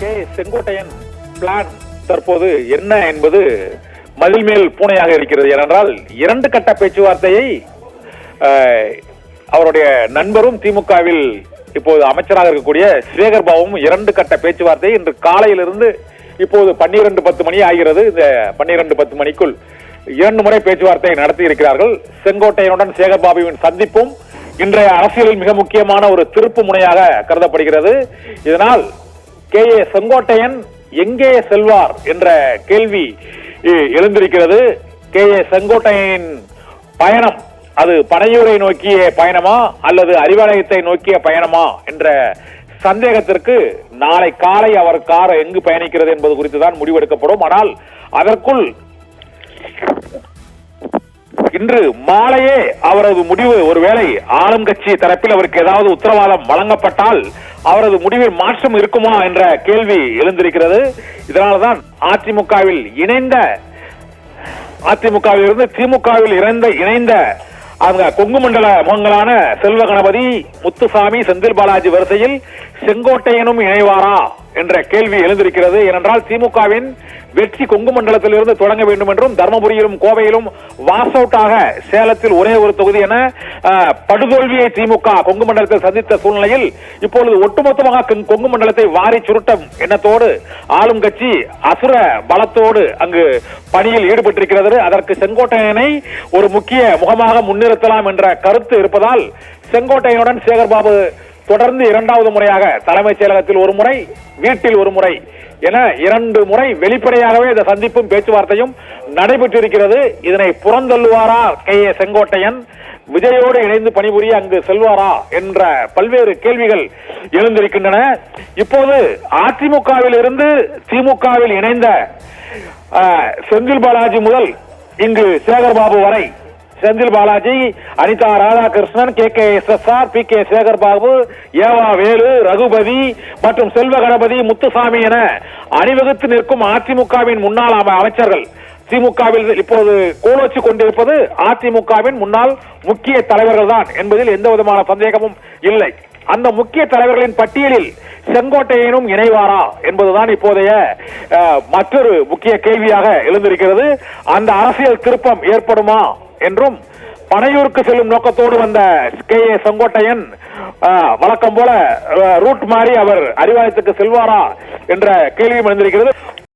K Sengottaiyan plan தற்போது என்ன என்பது மதில் மேல் பூனையாக இருக்கிறது. ஏனென்றால் இரண்டு கட்ட பேச்சுவார்த்தையை அவருடைய நண்பரும் திமுகவில் இப்போது அமைச்சராக இருக்கக்கூடிய சேகர் பாபுவும் இரண்டு கட்ட பேச்சுவார்த்தை இன்று காலையிலிருந்து இப்போது 12:10 மணி ஆகிறது. இந்த 12:10 மணிக்குள் 2 முறை பேச்சுவார்த்தை நடத்தி இருக்கிறார்கள். செங்கோட்டையனுடன் சேகர் பாபுவின் சந்திப்பும் இன்றைய அரசியலில் மிக முக்கியமான ஒரு திருப்பு முனையாக கருதப்படுகிறது. இதனால் கே செங்கோட்டையன் எங்கே செல்வார் என்ற கேள்வி எழுந்திருக்கிறது. கே செங்கோட்டையன் பயணம் அது பனையூரை நோக்கிய பயணமா அல்லது அறிவாலயத்தை நோக்கிய பயணமா என்ற சந்தேகத்திற்கு நாளை காலை அவர் கார் எங்கு பயணிக்கிறது என்பது குறித்து தான் முடிவெடுக்கப்படும். ஆனால் அதற்குள் இன்று மாலையே அவரது முடிவு, ஒருவேளை ஆளும் கட்சி தரப்பில் அவருக்கு ஏதாவது உத்தரவாதம் வழங்கப்பட்டால் அவரது முடிவில் மாற்றம் இருக்குமா என்ற கேள்வி எழுந்திருக்கிறது. இதனால்தான் அதிமுகவில் இருந்து திமுகவில் இணைந்த அவங்க கொங்கு மண்டல முகங்களான செல்வ கணபதி, முத்துசாமி, செந்தில் பாலாஜி வரிசையில் செங்கோட்டையனும் இணைவாரா என்ற கேள்வி எழுந்திருக்கிறது. ஏனென்றால் திமுகவின் வெற்றி கொங்கு மண்டலத்தில் இருந்து தொடங்க வேண்டும் என்றும், தர்மபுரியிலும் கோவையிலும் வாஸ் அவுட் ஆக சேலத்தில் ஒரே ஒரு தொகுதி என படுதோல்வியை திமுக கொங்கு மண்டலத்தில் சந்தித்த சூழ்நிலையில் இப்பொழுது ஒட்டுமொத்தமாக கொங்கு மண்டலத்தை வாரி சுருட்டும் எண்ணத்தோடு ஆளும் கட்சி அசுர பலத்தோடு அங்கு பணியில் ஈடுபட்டிருக்கிறது. அதற்கு செங்கோட்டையனை ஒரு முக்கிய முகமாக முன்னிறுத்தலாம் என்ற கருத்து இருப்பதால் செங்கோட்டையனுடன் சேகர் பாபு தொடர்ந்து 2வது முறையாக தலைமைச் செயலகத்தில் ஒரு முறை, வீட்டில் ஒரு முறை என 2 முறை வெளிப்படையாகவே இந்த சந்திப்பும் பேச்சுவார்த்தையும் நடைபெற்றிருக்கிறது. இதனை புறந்தள்ளுவாரா கே செங்கோட்டையன்? விஜயோடு இணைந்து பணிபுரிய அங்கு செல்வாரா என்ற பல்வேறு கேள்விகள் எழுந்திருக்கின்றன. இப்போது அதிமுகவில் இருந்து திமுகவில் இணைந்த செந்தில் பாலாஜி முதல் இங்கு சேகர் பாபு வரை, செந்தில் பாலாஜி, அனிதா ராதாகிருஷ்ணன், KKSSR, PK சேகர் பாபு, ஏவா வேலு, ரகுபதி மற்றும் செல்வ கணபதி, முத்துசாமி என அணிவகுத்து நிற்கும் அதிமுகவின் முன்னாள் அமைச்சர்கள் திமுகவில் இப்போது கோலோச்சு கொண்டிருப்பது அதிமுகவின் முன்னாள் முக்கிய தலைவர்கள் தான் என்பதில் எந்த விதமான சந்தேகமும் இல்லை. அந்த முக்கிய தலைவர்களின் பட்டியலில் செங்கோட்டையனும் இணைவாரா என்பதுதான் இப்போதைய மற்றொரு முக்கிய கேள்வியாக எழுந்திருக்கிறது. அந்த அரசியல் திருப்பம் ஏற்படுமா என்றும், பனையூருக்கு செல்லும் நோக்கத்தோடு வந்த கே செங்கோட்டையன் வழக்கம் போல ரூட் மாறி அவர் அறிவாலயத்துக்கு செல்வாரா என்ற கேள்வியும் எழுந்திருக்கிறது.